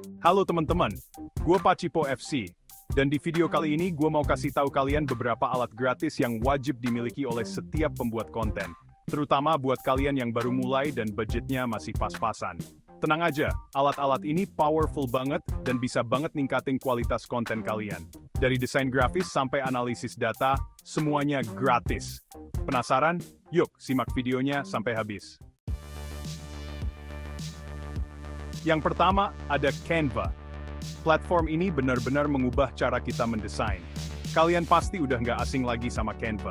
Halo teman-teman, gue Pacipo FC, dan di video kali ini gue mau kasih tahu kalian beberapa alat gratis yang wajib dimiliki oleh setiap pembuat konten, terutama buat kalian yang baru mulai dan budgetnya masih pas-pasan. Tenang aja, alat-alat ini powerful banget dan bisa banget ningkatin kualitas konten kalian. Dari desain grafis sampai analisis data, semuanya gratis. Penasaran? Yuk, simak videonya sampai habis. Yang pertama, ada Canva. Platform ini benar-benar mengubah cara kita mendesain. Kalian pasti udah nggak asing lagi sama Canva.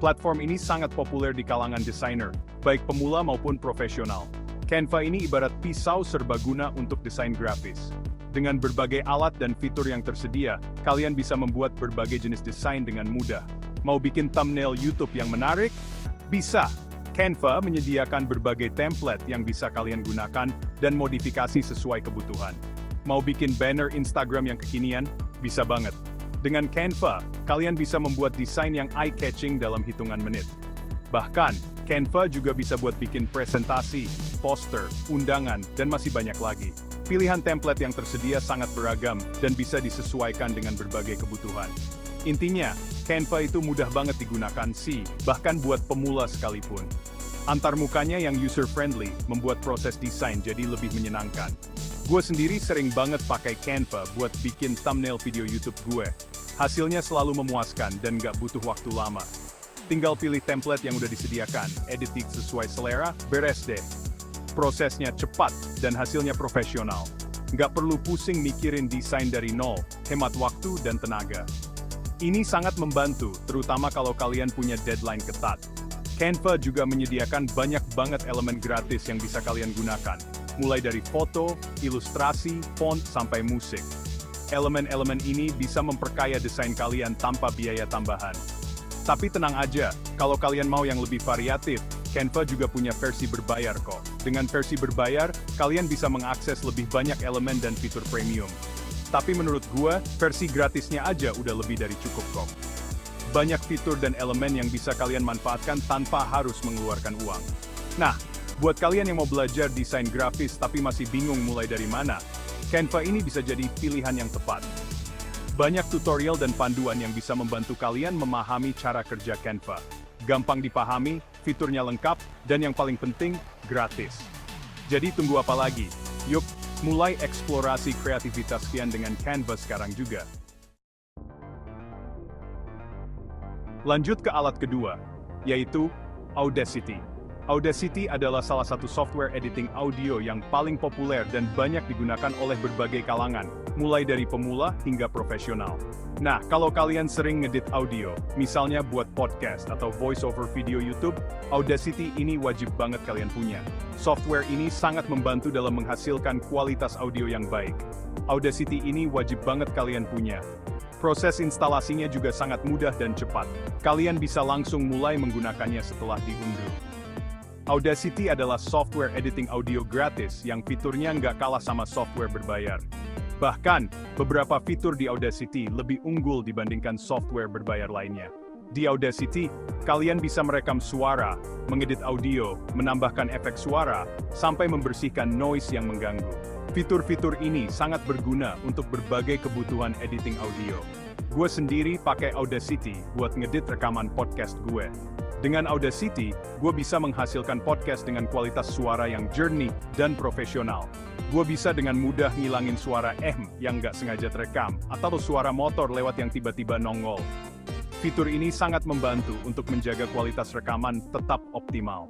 Platform ini sangat populer di kalangan desainer, baik pemula maupun profesional. Canva ini ibarat pisau serbaguna untuk desain grafis. Dengan berbagai alat dan fitur yang tersedia, kalian bisa membuat berbagai jenis desain dengan mudah. Mau bikin thumbnail YouTube yang menarik? Bisa! Canva menyediakan berbagai template yang bisa kalian gunakan dan modifikasi sesuai kebutuhan. Mau bikin banner Instagram yang kekinian? Bisa banget. Dengan Canva, kalian bisa membuat desain yang eye-catching dalam hitungan menit. Bahkan, Canva juga bisa buat bikin presentasi, poster, undangan, dan masih banyak lagi. Pilihan template yang tersedia sangat beragam dan bisa disesuaikan dengan berbagai kebutuhan. Intinya, Canva itu mudah banget digunakan sih, bahkan buat pemula sekalipun. Antarmukanya yang user-friendly membuat proses desain jadi lebih menyenangkan. Gue sendiri sering banget pakai Canva buat bikin thumbnail video YouTube gue. Hasilnya selalu memuaskan dan nggak butuh waktu lama. Tinggal pilih template yang udah disediakan, editing sesuai selera, beres deh. Prosesnya cepat dan hasilnya profesional. Nggak perlu pusing mikirin desain dari nol, hemat waktu dan tenaga. Ini sangat membantu, terutama kalau kalian punya deadline ketat. Canva juga menyediakan banyak banget elemen gratis yang bisa kalian gunakan, mulai dari foto, ilustrasi, font, sampai musik. Elemen-elemen ini bisa memperkaya desain kalian tanpa biaya tambahan. Tapi tenang aja, kalau kalian mau yang lebih variatif, Canva juga punya versi berbayar kok. Dengan versi berbayar, kalian bisa mengakses lebih banyak elemen dan fitur premium. Tapi menurut gue, versi gratisnya aja udah lebih dari cukup kok. Banyak fitur dan elemen yang bisa kalian manfaatkan tanpa harus mengeluarkan uang. Nah, buat kalian yang mau belajar desain grafis tapi masih bingung mulai dari mana, Canva ini bisa jadi pilihan yang tepat. Banyak tutorial dan panduan yang bisa membantu kalian memahami cara kerja Canva. Gampang dipahami, fiturnya lengkap, dan yang paling penting, gratis. Jadi tunggu apa lagi? Yuk, mulai eksplorasi kreativitas kalian dengan Canva sekarang juga. Lanjut ke alat kedua, yaitu Audacity. Audacity adalah salah satu software editing audio yang paling populer dan banyak digunakan oleh berbagai kalangan, mulai dari pemula hingga profesional. Nah, kalau kalian sering ngedit audio, misalnya buat podcast atau voice-over video YouTube, Audacity ini wajib banget kalian punya. Software ini sangat membantu dalam menghasilkan kualitas audio yang baik. Audacity ini wajib banget kalian punya. Proses instalasinya juga sangat mudah dan cepat. Kalian bisa langsung mulai menggunakannya setelah diunduh. Audacity adalah software editing audio gratis yang fiturnya nggak kalah sama software berbayar. Bahkan, beberapa fitur di Audacity lebih unggul dibandingkan software berbayar lainnya. Di Audacity, kalian bisa merekam suara, mengedit audio, menambahkan efek suara, sampai membersihkan noise yang mengganggu. Fitur-fitur ini sangat berguna untuk berbagai kebutuhan editing audio. Gue sendiri pakai Audacity buat ngedit rekaman podcast gue. Dengan Audacity, gue bisa menghasilkan podcast dengan kualitas suara yang jernih dan profesional. Gue bisa dengan mudah ngilangin suara yang nggak sengaja terekam, atau suara motor lewat yang tiba-tiba nongol. Fitur ini sangat membantu untuk menjaga kualitas rekaman tetap optimal.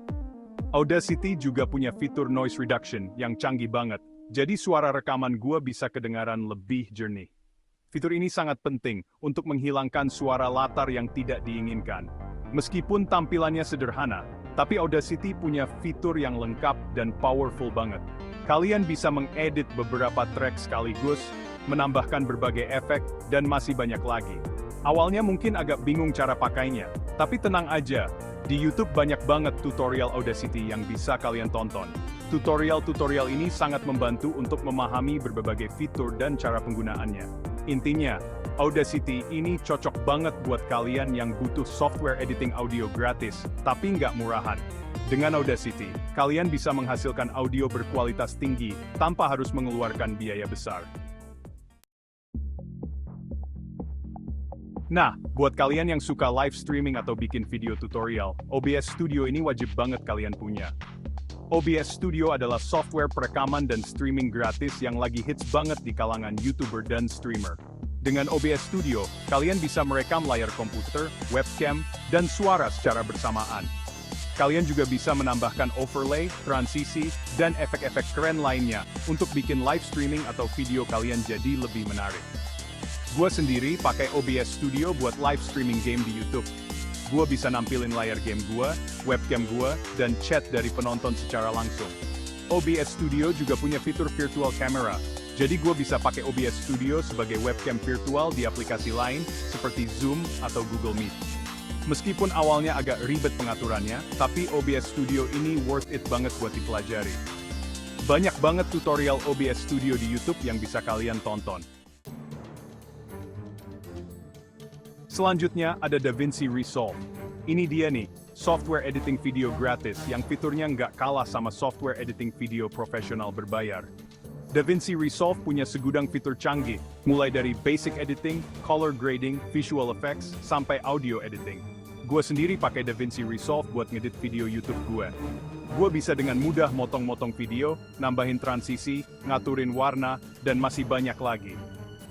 Audacity juga punya fitur noise reduction yang canggih banget, jadi suara rekaman gue bisa kedengaran lebih jernih. Fitur ini sangat penting untuk menghilangkan suara latar yang tidak diinginkan. Meskipun tampilannya sederhana, tapi Audacity punya fitur yang lengkap dan powerful banget. Kalian bisa mengedit beberapa track sekaligus, menambahkan berbagai efek, dan masih banyak lagi. Awalnya mungkin agak bingung cara pakainya, tapi tenang aja, di YouTube banyak banget tutorial Audacity yang bisa kalian tonton. Tutorial-tutorial ini sangat membantu untuk memahami berbagai fitur dan cara penggunaannya. Intinya, Audacity ini cocok banget buat kalian yang butuh software editing audio gratis, tapi nggak murahan. Dengan Audacity, kalian bisa menghasilkan audio berkualitas tinggi, tanpa harus mengeluarkan biaya besar. Nah, buat kalian yang suka live streaming atau bikin video tutorial, OBS Studio ini wajib banget kalian punya. OBS Studio adalah software perekaman dan streaming gratis yang lagi hits banget di kalangan YouTuber dan streamer. Dengan OBS Studio, kalian bisa merekam layar komputer, webcam, dan suara secara bersamaan. Kalian juga bisa menambahkan overlay, transisi, dan efek-efek keren lainnya untuk bikin live streaming atau video kalian jadi lebih menarik. Gua sendiri pakai OBS Studio buat live streaming game di YouTube. Gua bisa nampilin layar game gua, webcam gua, dan chat dari penonton secara langsung. OBS Studio juga punya fitur virtual camera, jadi gua bisa pakai OBS Studio sebagai webcam virtual di aplikasi lain seperti Zoom atau Google Meet. Meskipun awalnya agak ribet pengaturannya, tapi OBS Studio ini worth it banget buat dipelajari. Banyak banget tutorial OBS Studio di YouTube yang bisa kalian tonton. Selanjutnya ada DaVinci Resolve. Ini dia nih, software editing video gratis yang fiturnya nggak kalah sama software editing video profesional berbayar. DaVinci Resolve punya segudang fitur canggih, mulai dari basic editing, color grading, visual effects, sampai audio editing. Gue sendiri pakai DaVinci Resolve buat ngedit video YouTube gue. Gue bisa dengan mudah motong-motong video, nambahin transisi, ngaturin warna, dan masih banyak lagi.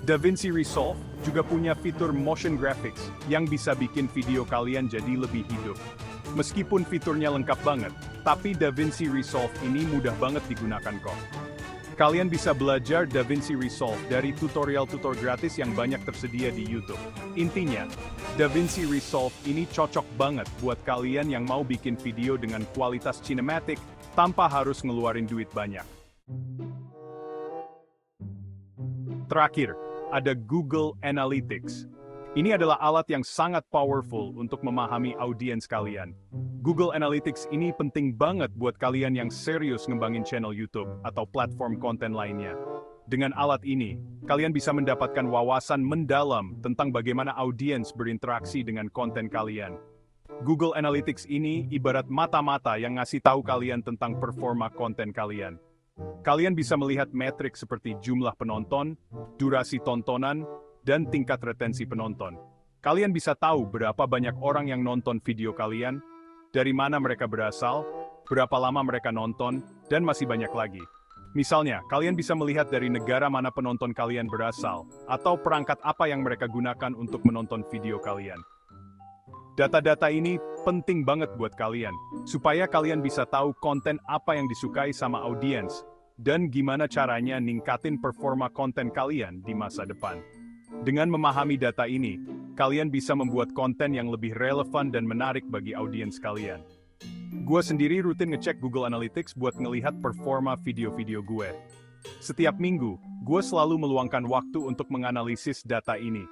DaVinci Resolve juga punya fitur motion graphics yang bisa bikin video kalian jadi lebih hidup. Meskipun fiturnya lengkap banget, tapi DaVinci Resolve ini mudah banget digunakan kok. Kalian bisa belajar DaVinci Resolve dari tutorial-tutorial gratis yang banyak tersedia di YouTube. Intinya, DaVinci Resolve ini cocok banget buat kalian yang mau bikin video dengan kualitas cinematic tanpa harus ngeluarin duit banyak. Terakhir, ada Google Analytics. Ini adalah alat yang sangat powerful untuk memahami audiens kalian. Google Analytics ini penting banget buat kalian yang serius ngembangin channel YouTube atau platform konten lainnya. Dengan alat ini, kalian bisa mendapatkan wawasan mendalam tentang bagaimana audiens berinteraksi dengan konten kalian. Google Analytics ini ibarat mata-mata yang ngasih tahu kalian tentang performa konten kalian. Kalian bisa melihat metrik seperti jumlah penonton, durasi tontonan, dan tingkat retensi penonton. Kalian bisa tahu berapa banyak orang yang nonton video kalian, dari mana mereka berasal, berapa lama mereka nonton, dan masih banyak lagi. Misalnya, kalian bisa melihat dari negara mana penonton kalian berasal, atau perangkat apa yang mereka gunakan untuk menonton video kalian. Data-data ini penting banget buat kalian, supaya kalian bisa tahu konten apa yang disukai sama audiens, dan gimana caranya ningkatin performa konten kalian di masa depan. Dengan memahami data ini, kalian bisa membuat konten yang lebih relevan dan menarik bagi audiens kalian. Gue sendiri rutin ngecek Google Analytics buat ngelihat performa video-video gue. Setiap minggu, gue selalu meluangkan waktu untuk menganalisis data ini.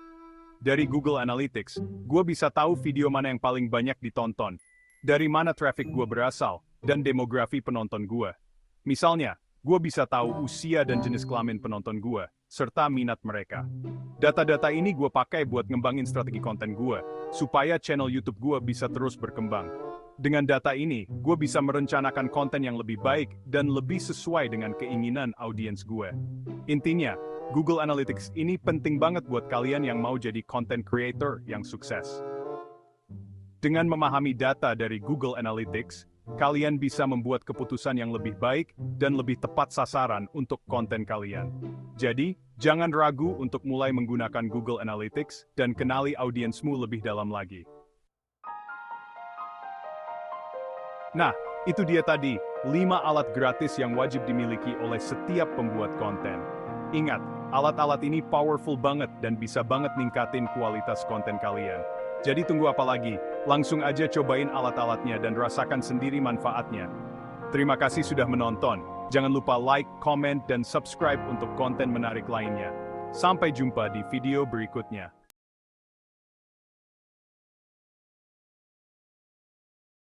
Dari Google Analytics, gue bisa tahu video mana yang paling banyak ditonton, dari mana traffic gue berasal, dan demografi penonton gue. Misalnya, gue bisa tahu usia dan jenis kelamin penonton gue, serta minat mereka. Data-data ini gue pakai buat ngembangin strategi konten gue, supaya channel YouTube gue bisa terus berkembang. Dengan data ini, gue bisa merencanakan konten yang lebih baik dan lebih sesuai dengan keinginan audiens gue. Intinya, Google Analytics ini penting banget buat kalian yang mau jadi content creator yang sukses. Dengan memahami data dari Google Analytics, kalian bisa membuat keputusan yang lebih baik dan lebih tepat sasaran untuk konten kalian. Jadi, jangan ragu untuk mulai menggunakan Google Analytics dan kenali audiensmu lebih dalam lagi. Nah, itu dia tadi, 5 alat gratis yang wajib dimiliki oleh setiap pembuat konten. Ingat, alat-alat ini powerful banget dan bisa banget ningkatin kualitas konten kalian. Jadi tunggu apa lagi? Langsung aja cobain alat-alatnya dan rasakan sendiri manfaatnya. Terima kasih sudah menonton. Jangan lupa like, comment, dan subscribe untuk konten menarik lainnya. Sampai jumpa di video berikutnya.